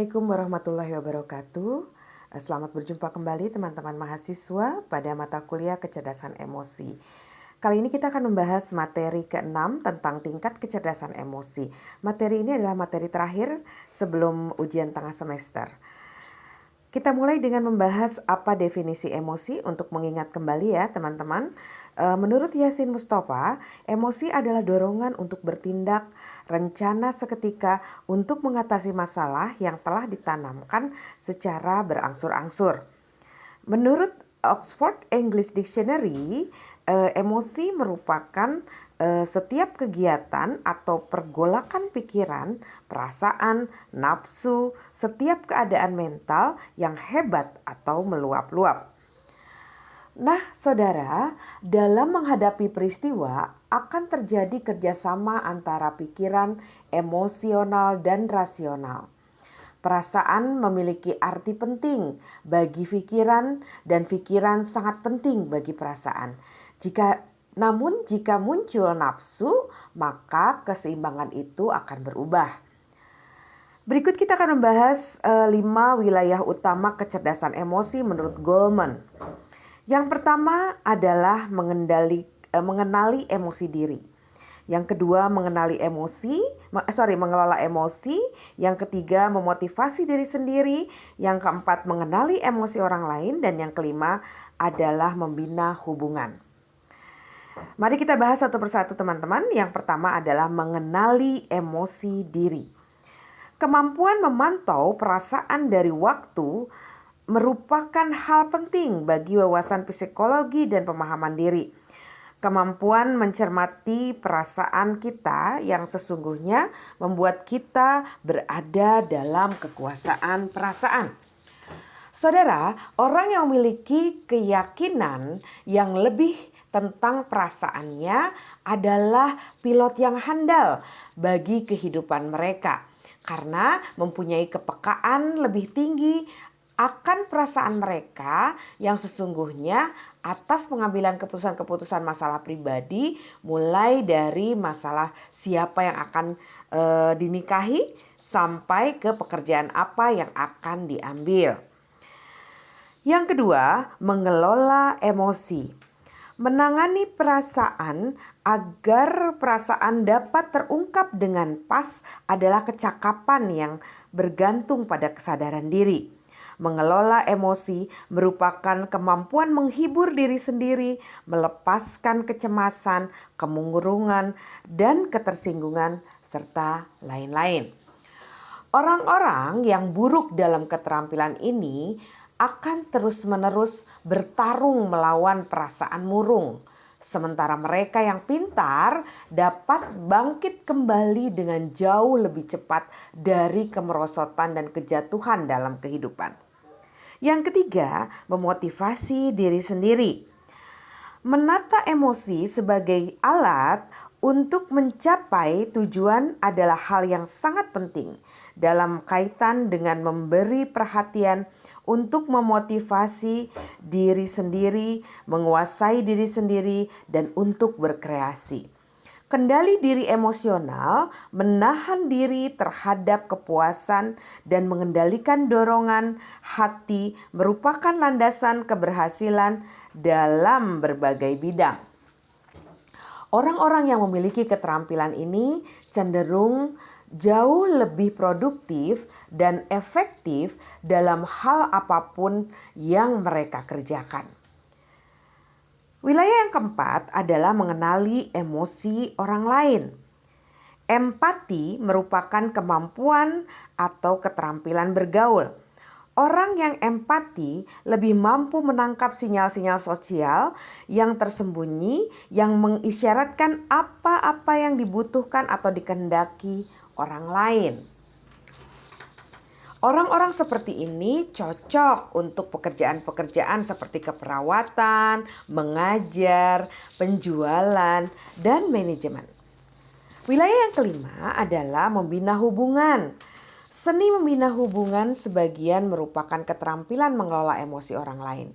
Assalamualaikum warahmatullahi wabarakatuh. Selamat berjumpa kembali teman-teman mahasiswa pada mata kuliah kecerdasan emosi. Kali ini kita akan membahas materi ke-6 tentang tingkat kecerdasan emosi. Materi ini adalah materi terakhir sebelum ujian tengah semester. Kita mulai dengan membahas apa definisi emosi untuk mengingat kembali ya teman-teman. Menurut Yasin Mustafa, emosi adalah dorongan untuk bertindak, rencana seketika untuk mengatasi masalah yang telah ditanamkan secara berangsur-angsur. Menurut Oxford English Dictionary, emosi merupakan setiap kegiatan atau pergolakan pikiran, perasaan, nafsu, setiap keadaan mental yang hebat atau meluap-luap. Nah, saudara, dalam menghadapi peristiwa akan terjadi kerjasama antara pikiran, emosional, dan rasional. Perasaan memiliki arti penting bagi pikiran dan pikiran sangat penting bagi perasaan. Namun jika muncul nafsu, maka keseimbangan itu akan berubah. Berikut kita akan membahas 5 wilayah utama kecerdasan emosi menurut Goleman. Yang pertama adalah mengenali emosi diri. Yang kedua mengelola emosi. Yang ketiga memotivasi diri sendiri. Yang keempat mengenali emosi orang lain. Dan yang kelima adalah membina hubungan. Mari kita bahas satu persatu teman-teman. Yang pertama adalah mengenali emosi diri. Kemampuan memantau perasaan dari waktu merupakan hal penting bagi wawasan psikologi dan pemahaman diri. Kemampuan mencermati perasaan kita yang sesungguhnya membuat kita berada dalam kekuasaan perasaan. Saudara, orang yang memiliki keyakinan yang lebih tentang perasaannya adalah pilot yang handal bagi kehidupan mereka karena mempunyai kepekaan lebih tinggi akan perasaan mereka yang sesungguhnya atas pengambilan keputusan-keputusan masalah pribadi, mulai dari masalah siapa yang akan dinikahi sampai ke pekerjaan apa yang akan diambil. Yang kedua, mengelola emosi. Menangani perasaan agar perasaan dapat terungkap dengan pas adalah kecakapan yang bergantung pada kesadaran diri. Mengelola emosi merupakan kemampuan menghibur diri sendiri, melepaskan kecemasan, kemurungan, dan ketersinggungan, serta lain-lain. Orang-orang yang buruk dalam keterampilan ini akan terus-menerus bertarung melawan perasaan murung. Sementara mereka yang pintar dapat bangkit kembali dengan jauh lebih cepat dari kemerosotan dan kejatuhan dalam kehidupan. Yang ketiga, memotivasi diri sendiri. Menata emosi sebagai alat untuk mencapai tujuan adalah hal yang sangat penting dalam kaitan dengan memberi perhatian untuk memotivasi diri sendiri, menguasai diri sendiri, dan untuk berkreasi. Kendali diri emosional, menahan diri terhadap kepuasan, dan mengendalikan dorongan hati merupakan landasan keberhasilan dalam berbagai bidang. Orang-orang yang memiliki keterampilan ini cenderung jauh lebih produktif dan efektif dalam hal apapun yang mereka kerjakan. Wilayah yang keempat adalah mengenali emosi orang lain. Empati merupakan kemampuan atau keterampilan bergaul. Orang yang empati lebih mampu menangkap sinyal-sinyal sosial yang tersembunyi yang mengisyaratkan apa-apa yang dibutuhkan atau dikehendaki orang lain. Orang-orang seperti ini cocok untuk pekerjaan-pekerjaan seperti keperawatan, mengajar, penjualan, dan manajemen. Wilayah yang kelima adalah membina hubungan. Seni membina hubungan sebagian merupakan keterampilan mengelola emosi orang lain.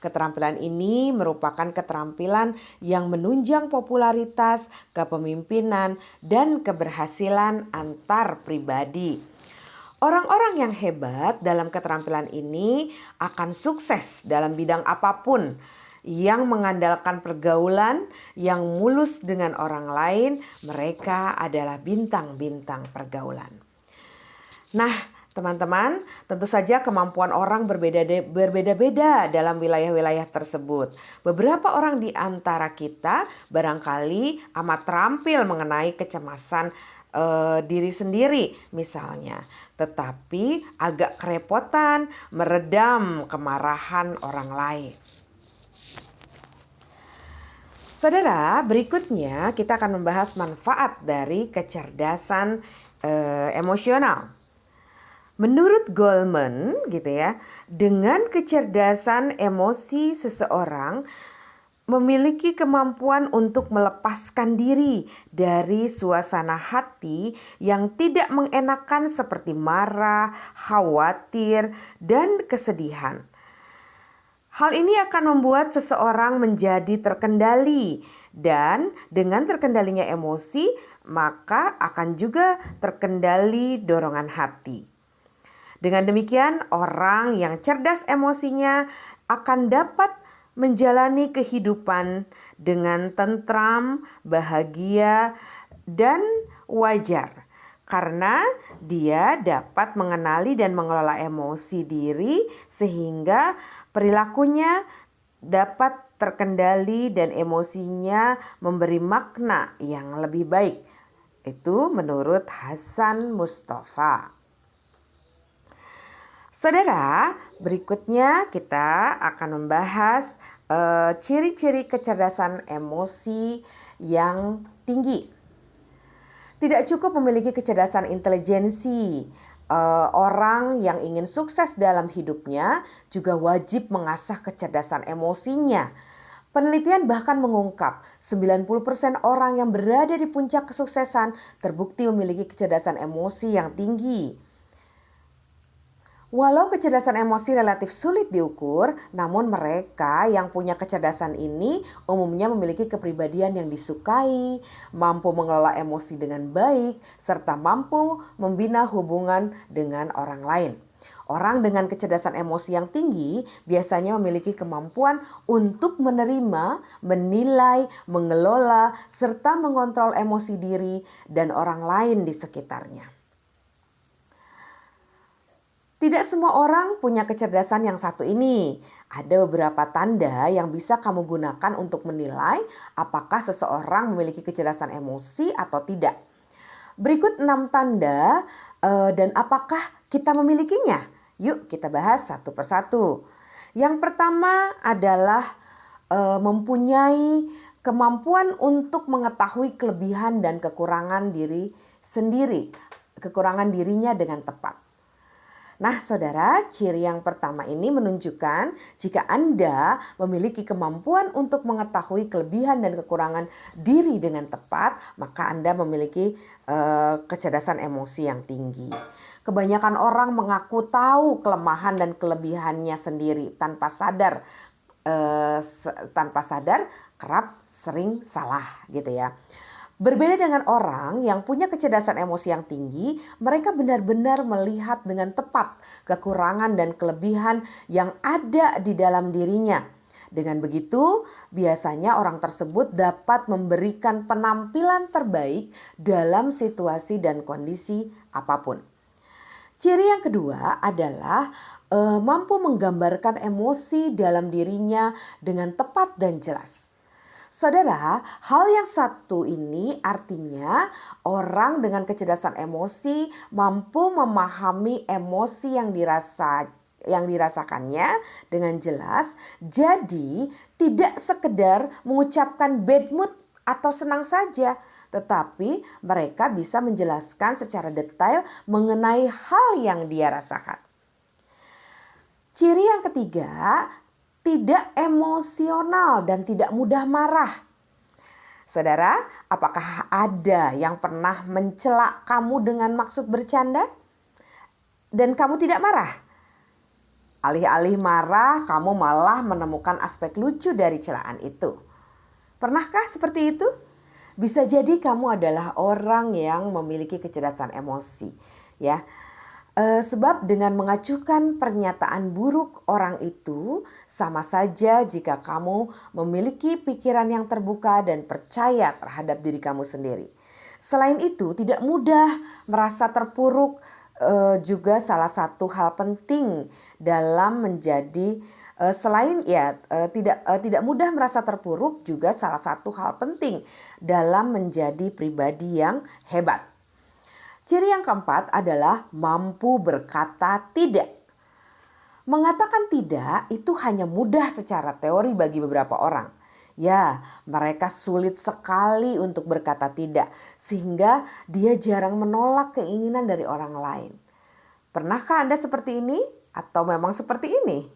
Keterampilan ini merupakan keterampilan yang menunjang popularitas, kepemimpinan, dan keberhasilan antar pribadi. Orang-orang yang hebat dalam keterampilan ini akan sukses dalam bidang apapun yang mengandalkan pergaulan yang mulus dengan orang lain. Mereka adalah bintang-bintang pergaulan. Nah, teman-teman, tentu saja kemampuan orang berbeda-beda dalam wilayah-wilayah tersebut. Beberapa orang di antara kita barangkali amat terampil mengenai kecemasan diri sendiri misalnya, tetapi agak kerepotan meredam kemarahan orang lain. Saudara, berikutnya kita akan membahas manfaat dari kecerdasan emosional. Menurut Goleman gitu ya, dengan kecerdasan emosi seseorang memiliki kemampuan untuk melepaskan diri dari suasana hati yang tidak mengenakan seperti marah, khawatir, dan kesedihan. Hal ini akan membuat seseorang menjadi terkendali, dan dengan terkendalinya emosi, maka akan juga terkendali dorongan hati. Dengan demikian, orang yang cerdas emosinya akan dapat menjalani kehidupan dengan tentram, bahagia, dan wajar. Karena dia dapat mengenali dan mengelola emosi diri sehingga perilakunya dapat terkendali dan emosinya memberi makna yang lebih baik. Itu menurut Hasan Mustafa. Saudara, berikutnya kita akan membahas ciri-ciri kecerdasan emosi yang tinggi. Tidak cukup memiliki kecerdasan intelijensi. Orang yang ingin sukses dalam hidupnya juga wajib mengasah kecerdasan emosinya. Penelitian bahkan mengungkap 90% orang yang berada di puncak kesuksesan terbukti memiliki kecerdasan emosi yang tinggi. Walau kecerdasan emosi relatif sulit diukur, namun mereka yang punya kecerdasan ini umumnya memiliki kepribadian yang disukai, mampu mengelola emosi dengan baik, serta mampu membina hubungan dengan orang lain. Orang dengan kecerdasan emosi yang tinggi biasanya memiliki kemampuan untuk menerima, menilai, mengelola, serta mengontrol emosi diri dan orang lain di sekitarnya. Tidak semua orang punya kecerdasan yang satu ini. Ada beberapa tanda yang bisa kamu gunakan untuk menilai apakah seseorang memiliki kecerdasan emosi atau tidak. Berikut 6 tanda dan apakah kita memilikinya. Yuk kita bahas satu persatu. Yang pertama adalah mempunyai kemampuan untuk mengetahui kelebihan dan kekurangan diri sendiri, kekurangan dirinya dengan tepat. Nah saudara, ciri yang pertama ini menunjukkan jika Anda memiliki kemampuan untuk mengetahui kelebihan dan kekurangan diri dengan tepat, maka Anda memiliki kecerdasan emosi yang tinggi. Kebanyakan orang mengaku tahu kelemahan dan kelebihannya sendiri tanpa sadar kerap sering salah gitu ya. Berbeda dengan orang yang punya kecerdasan emosi yang tinggi, mereka benar-benar melihat dengan tepat kekurangan dan kelebihan yang ada di dalam dirinya. Dengan begitu, biasanya orang tersebut dapat memberikan penampilan terbaik dalam situasi dan kondisi apapun. Ciri yang kedua adalah mampu menggambarkan emosi dalam dirinya dengan tepat dan jelas. Saudara, hal yang satu ini artinya orang dengan kecerdasan emosi mampu memahami emosi yang dirasakannya dengan jelas. Jadi tidak sekedar mengucapkan bad mood atau senang saja, tetapi mereka bisa menjelaskan secara detail mengenai hal yang dia rasakan. Ciri yang ketiga, tidak emosional dan tidak mudah marah. Saudara, apakah ada yang pernah mencela kamu dengan maksud bercanda dan kamu tidak marah? Alih-alih marah, kamu malah menemukan aspek lucu dari celaan itu. Pernahkah seperti itu? Bisa jadi kamu adalah orang yang memiliki kecerdasan emosi, ya. Sebab dengan mengacuhkan pernyataan buruk orang itu, sama saja jika kamu memiliki pikiran yang terbuka dan percaya terhadap diri kamu sendiri. Selain itu, tidak mudah merasa terpuruk juga salah satu hal penting dalam menjadi selain ya tidak mudah merasa terpuruk juga salah satu hal penting dalam menjadi pribadi yang hebat. Ciri yang keempat adalah mampu berkata tidak. Mengatakan tidak itu hanya mudah secara teori bagi beberapa orang. Ya, mereka sulit sekali untuk berkata tidak, sehingga dia jarang menolak keinginan dari orang lain. Pernahkah Anda seperti ini? Atau memang seperti ini?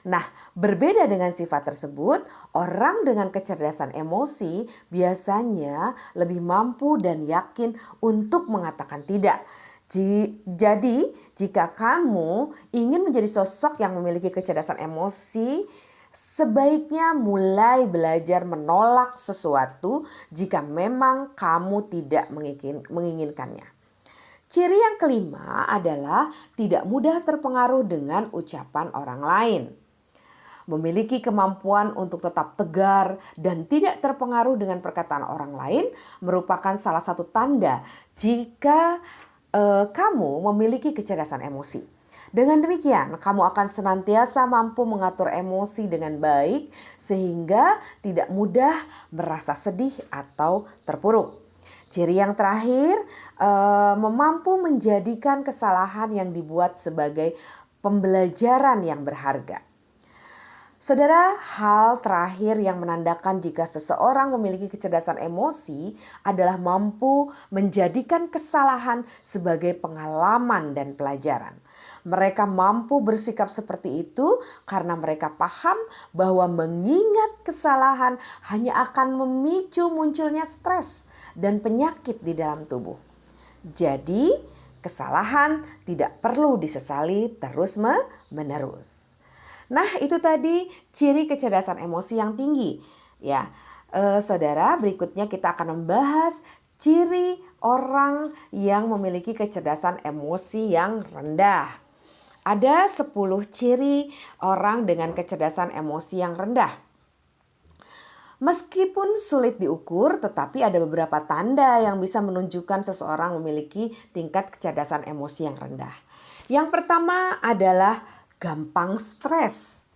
Nah, berbeda dengan sifat tersebut, orang dengan kecerdasan emosi biasanya lebih mampu dan yakin untuk mengatakan tidak. Jadi, jika kamu ingin menjadi sosok yang memiliki kecerdasan emosi, sebaiknya mulai belajar menolak sesuatu jika memang kamu tidak menginginkannya. Ciri yang kelima adalah tidak mudah terpengaruh dengan ucapan orang lain. Memiliki kemampuan untuk tetap tegar dan tidak terpengaruh dengan perkataan orang lain merupakan salah satu tanda jika kamu memiliki kecerdasan emosi. Dengan demikian, kamu akan senantiasa mampu mengatur emosi dengan baik sehingga tidak mudah merasa sedih atau terpuruk. Ciri yang terakhir, mampu menjadikan kesalahan yang dibuat sebagai pembelajaran yang berharga. Saudara, hal terakhir yang menandakan jika seseorang memiliki kecerdasan emosi adalah mampu menjadikan kesalahan sebagai pengalaman dan pelajaran. Mereka mampu bersikap seperti itu karena mereka paham bahwa mengingat kesalahan hanya akan memicu munculnya stres dan penyakit di dalam tubuh. Jadi, kesalahan tidak perlu disesali terus-menerus. Nah, itu tadi ciri kecerdasan emosi yang tinggi. Ya, saudara, berikutnya kita akan membahas ciri orang yang memiliki kecerdasan emosi yang rendah. Ada 10 ciri orang dengan kecerdasan emosi yang rendah. Meskipun sulit diukur, tetapi ada beberapa tanda yang bisa menunjukkan seseorang memiliki tingkat kecerdasan emosi yang rendah. Yang pertama adalah gampang stres.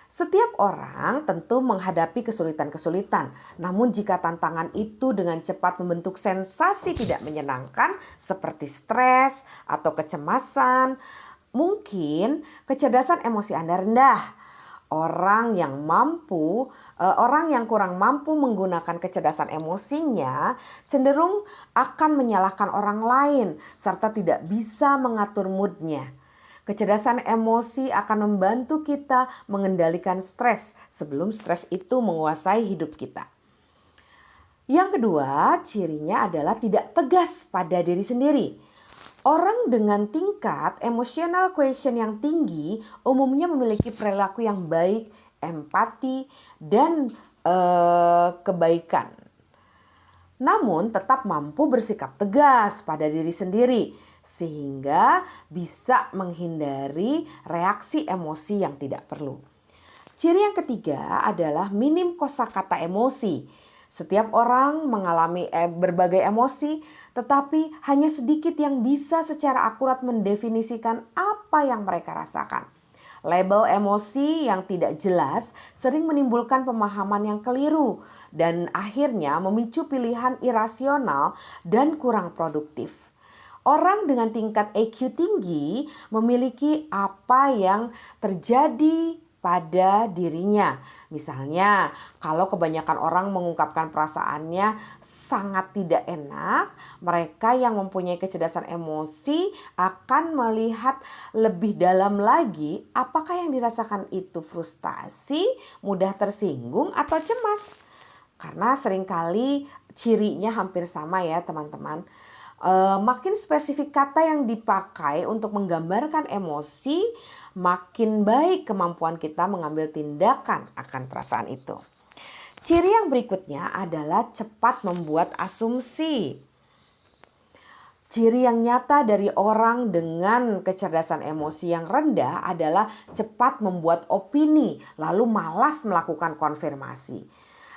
Setiap orang tentu menghadapi kesulitan-kesulitan. Namun jika tantangan itu dengan cepat membentuk sensasi tidak menyenangkan seperti stres atau kecemasan, mungkin kecerdasan emosi Anda rendah. Orang yang kurang mampu menggunakan kecerdasan emosinya cenderung akan menyalahkan orang lain serta tidak bisa mengatur moodnya. Kecerdasan emosi akan membantu kita mengendalikan stres sebelum stres itu menguasai hidup kita. Yang kedua, cirinya adalah tidak tegas pada diri sendiri. Orang dengan tingkat emotional quotient yang tinggi umumnya memiliki perilaku yang baik, empati, dan kebaikan. Namun tetap mampu bersikap tegas pada diri sendiri sehingga bisa menghindari reaksi emosi yang tidak perlu. Ciri yang ketiga adalah minim kosakata emosi. Setiap orang mengalami berbagai emosi, tetapi hanya sedikit yang bisa secara akurat mendefinisikan apa yang mereka rasakan. Label emosi yang tidak jelas sering menimbulkan pemahaman yang keliru dan akhirnya memicu pilihan irasional dan kurang produktif. Orang dengan tingkat EQ tinggi memiliki apa yang terjadi pada dirinya. Misalnya, kalau kebanyakan orang mengungkapkan perasaannya sangat tidak enak, mereka yang mempunyai kecerdasan emosi akan melihat lebih dalam lagi apakah yang dirasakan itu frustasi, mudah tersinggung, atau cemas. Karena seringkali cirinya hampir sama ya teman-teman. Makin spesifik kata yang dipakai untuk menggambarkan emosi, makin baik kemampuan kita mengambil tindakan akan perasaan itu. Ciri yang berikutnya adalah cepat membuat asumsi. Ciri yang nyata dari orang dengan kecerdasan emosi yang rendah adalah cepat membuat opini, lalu malas melakukan konfirmasi.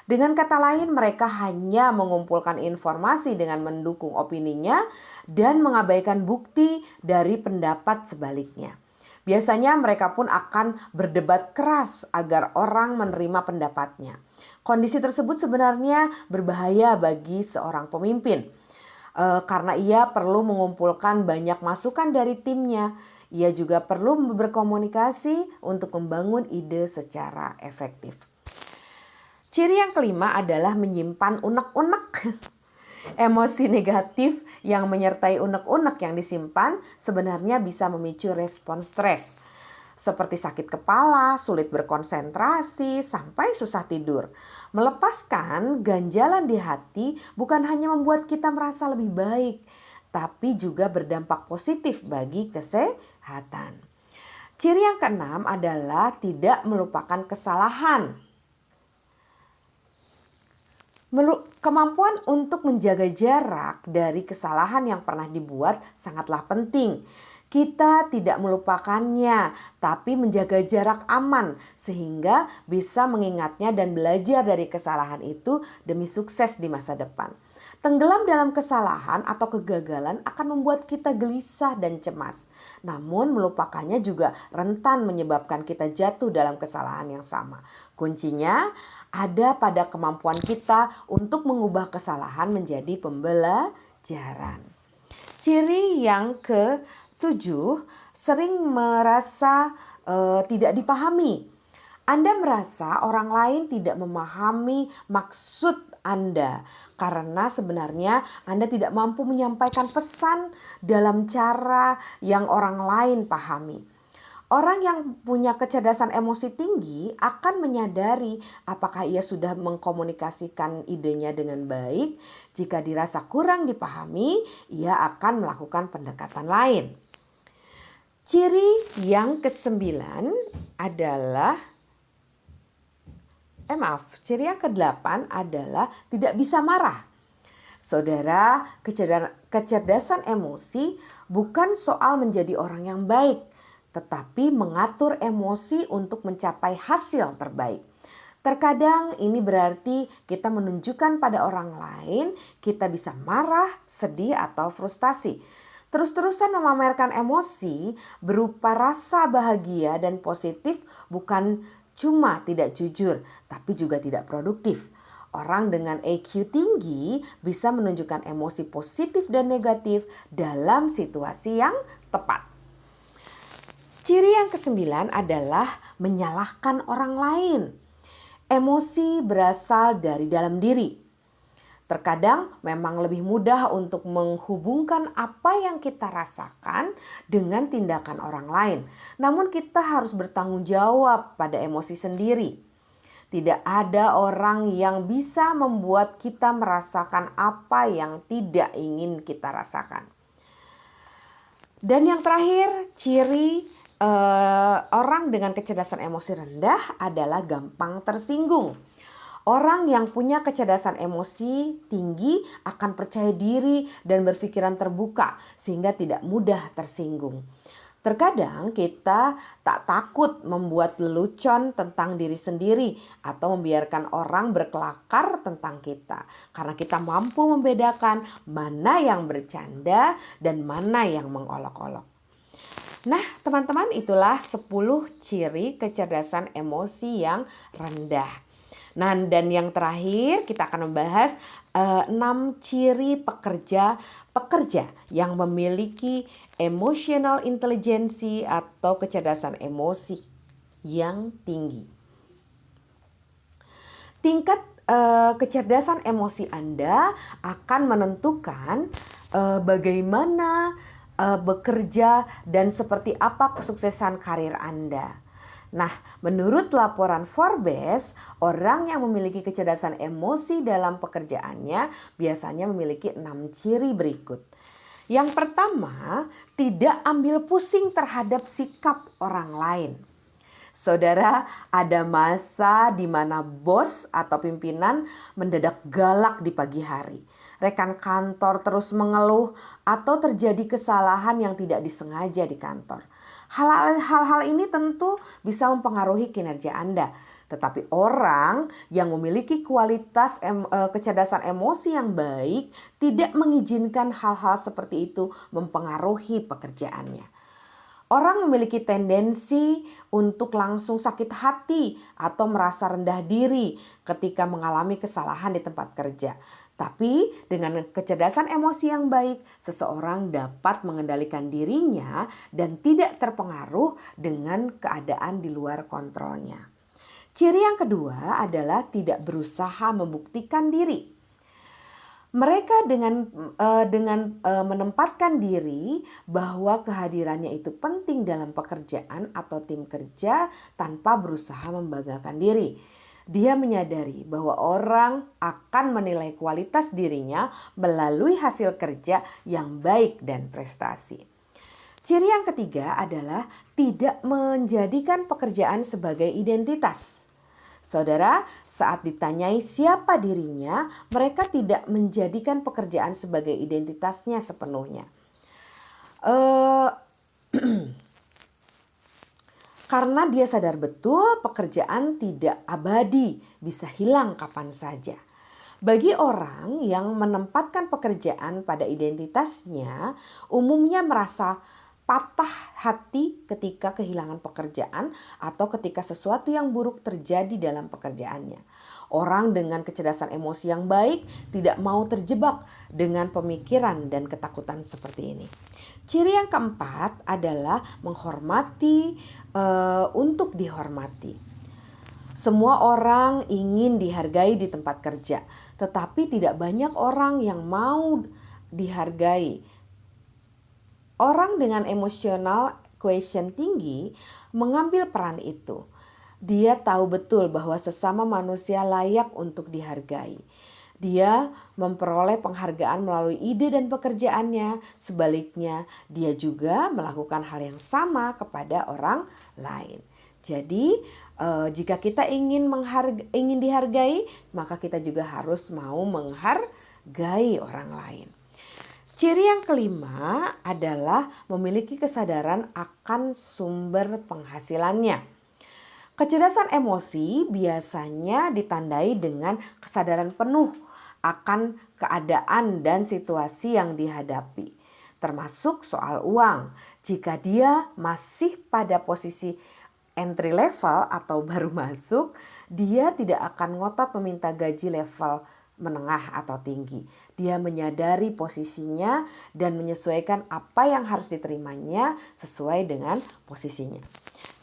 Dengan kata lain, mereka hanya mengumpulkan informasi dengan mendukung opininya dan mengabaikan bukti dari pendapat sebaliknya. Biasanya mereka pun akan berdebat keras agar orang menerima pendapatnya. Kondisi tersebut sebenarnya berbahaya bagi seorang pemimpin. Karena ia perlu mengumpulkan banyak masukan dari timnya. Ia juga perlu berkomunikasi untuk membangun ide secara efektif. Ciri yang kelima adalah menyimpan unek-unek. Emosi negatif yang menyertai unek-unek yang disimpan sebenarnya bisa memicu respon stres. Seperti sakit kepala, sulit berkonsentrasi, sampai susah tidur. Melepaskan ganjalan di hati bukan hanya membuat kita merasa lebih baik, tapi juga berdampak positif bagi kesehatan. Ciri yang keenam adalah tidak melupakan kesalahan. Kemampuan untuk menjaga jarak dari kesalahan yang pernah dibuat sangatlah penting. Kita tidak melupakannya, tapi menjaga jarak aman sehingga bisa mengingatnya dan belajar dari kesalahan itu demi sukses di masa depan. Tenggelam dalam kesalahan atau kegagalan akan membuat kita gelisah dan cemas. Namun melupakannya juga rentan menyebabkan kita jatuh dalam kesalahan yang sama. Kuncinya ada pada kemampuan kita untuk mengubah kesalahan menjadi pembelajaran. Ciri yang ke-7, sering merasa tidak dipahami. Anda merasa orang lain tidak memahami maksud Anda karena sebenarnya Anda tidak mampu menyampaikan pesan dalam cara yang orang lain pahami. Orang yang punya kecerdasan emosi tinggi akan menyadari apakah ia sudah mengkomunikasikan idenya dengan baik. Jika dirasa kurang dipahami, ia akan melakukan pendekatan lain. Ciri yang ke-9 adalah ciri yang ke-8 adalah tidak bisa marah. Saudara, kecerdasan emosi bukan soal menjadi orang yang baik, tetapi mengatur emosi untuk mencapai hasil terbaik. Terkadang ini berarti kita menunjukkan pada orang lain kita bisa marah, sedih, atau frustasi. Terus-terusan memamerkan emosi berupa rasa bahagia dan positif bukan cuma tidak jujur, tapi juga tidak produktif. Orang dengan EQ tinggi bisa menunjukkan emosi positif dan negatif dalam situasi yang tepat. Ciri yang ke-9 adalah menyalahkan orang lain. Emosi berasal dari dalam diri. Terkadang memang lebih mudah untuk menghubungkan apa yang kita rasakan dengan tindakan orang lain. Namun kita harus bertanggung jawab pada emosi sendiri. Tidak ada orang yang bisa membuat kita merasakan apa yang tidak ingin kita rasakan. Dan yang terakhir, ciri orang dengan kecerdasan emosi rendah adalah gampang tersinggung. Orang yang punya kecerdasan emosi tinggi akan percaya diri dan berpikiran terbuka sehingga tidak mudah tersinggung. Terkadang kita tak takut membuat lelucon tentang diri sendiri atau membiarkan orang berkelakar tentang kita. Karena kita mampu membedakan mana yang bercanda dan mana yang mengolok-olok. Nah teman-teman, itulah 10 ciri kecerdasan emosi yang rendah. Nah, dan yang terakhir kita akan membahas 6 ciri pekerja yang memiliki emotional intelligence atau kecerdasan emosi yang tinggi. Tingkat kecerdasan emosi Anda akan menentukan bagaimana bekerja dan seperti apa kesuksesan karir Anda. Nah, menurut laporan Forbes, orang yang memiliki kecerdasan emosi dalam pekerjaannya biasanya memiliki 6 ciri berikut. Yang pertama, tidak ambil pusing terhadap sikap orang lain. Saudara, ada masa di mana bos atau pimpinan mendadak galak di pagi hari. Rekan kantor terus mengeluh atau terjadi kesalahan yang tidak disengaja di kantor. Hal-hal ini tentu bisa mempengaruhi kinerja Anda. Tetapi orang yang memiliki kualitas kecerdasan emosi yang baik tidak mengizinkan hal-hal seperti itu mempengaruhi pekerjaannya. Orang memiliki tendensi untuk langsung sakit hati atau merasa rendah diri ketika mengalami kesalahan di tempat kerja. Tapi dengan kecerdasan emosi yang baik, seseorang dapat mengendalikan dirinya dan tidak terpengaruh dengan keadaan di luar kontrolnya. Ciri yang kedua adalah tidak berusaha membuktikan diri. Mereka dengan menempatkan diri bahwa kehadirannya itu penting dalam pekerjaan atau tim kerja tanpa berusaha membanggakan diri. Dia menyadari bahwa orang akan menilai kualitas dirinya melalui hasil kerja yang baik dan prestasi. Ciri yang ketiga adalah tidak menjadikan pekerjaan sebagai identitas. Saudara, saat ditanyai siapa dirinya, mereka tidak menjadikan pekerjaan sebagai identitasnya sepenuhnya. Karena dia sadar betul pekerjaan tidak abadi, bisa hilang kapan saja. Bagi orang yang menempatkan pekerjaan pada identitasnya, umumnya merasa patah hati ketika kehilangan pekerjaan atau ketika sesuatu yang buruk terjadi dalam pekerjaannya. Orang dengan kecerdasan emosi yang baik tidak mau terjebak dengan pemikiran dan ketakutan seperti ini. Ciri yang keempat adalah menghormati untuk dihormati. Semua orang ingin dihargai di tempat kerja, tetapi tidak banyak orang yang mau dihargai. Orang dengan emosional quotient tinggi mengambil peran itu. Dia tahu betul bahwa sesama manusia layak untuk dihargai. Dia memperoleh penghargaan melalui ide dan pekerjaannya. Sebaliknya, dia juga melakukan hal yang sama kepada orang lain. Jadi, jika kita ingin dihargai, maka kita juga harus mau menghargai orang lain. Ciri yang kelima adalah memiliki kesadaran akan sumber penghasilannya. Kecerdasan emosi biasanya ditandai dengan kesadaran penuh akan keadaan dan situasi yang dihadapi, termasuk soal uang. Jika dia masih pada posisi entry level atau baru masuk, dia tidak akan ngotot meminta gaji level menengah atau tinggi. Dia menyadari posisinya dan menyesuaikan apa yang harus diterimanya sesuai dengan posisinya.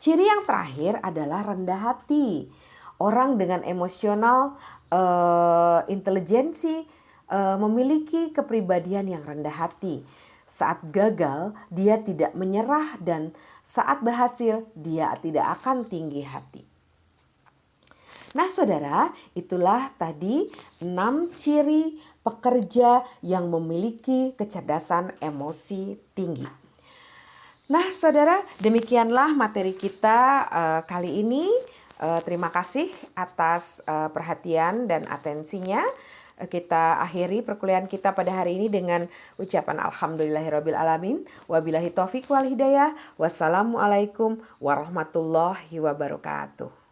Ciri yang terakhir adalah rendah hati. Orang dengan emosional intelijensi memiliki kepribadian yang rendah hati. Saat gagal, dia tidak menyerah, dan saat berhasil, dia tidak akan tinggi hati. Nah saudara, itulah tadi 6 ciri pekerja yang memiliki kecerdasan emosi tinggi. Nah saudara, demikianlah materi kita kali ini. Terima kasih atas perhatian dan atensinya. Kita akhiri perkuliahan kita pada hari ini dengan ucapan alhamdulillahirabbil alamin. Wabillahi taufiq wal hidayah. Wassalamualaikum warahmatullahi wabarakatuh.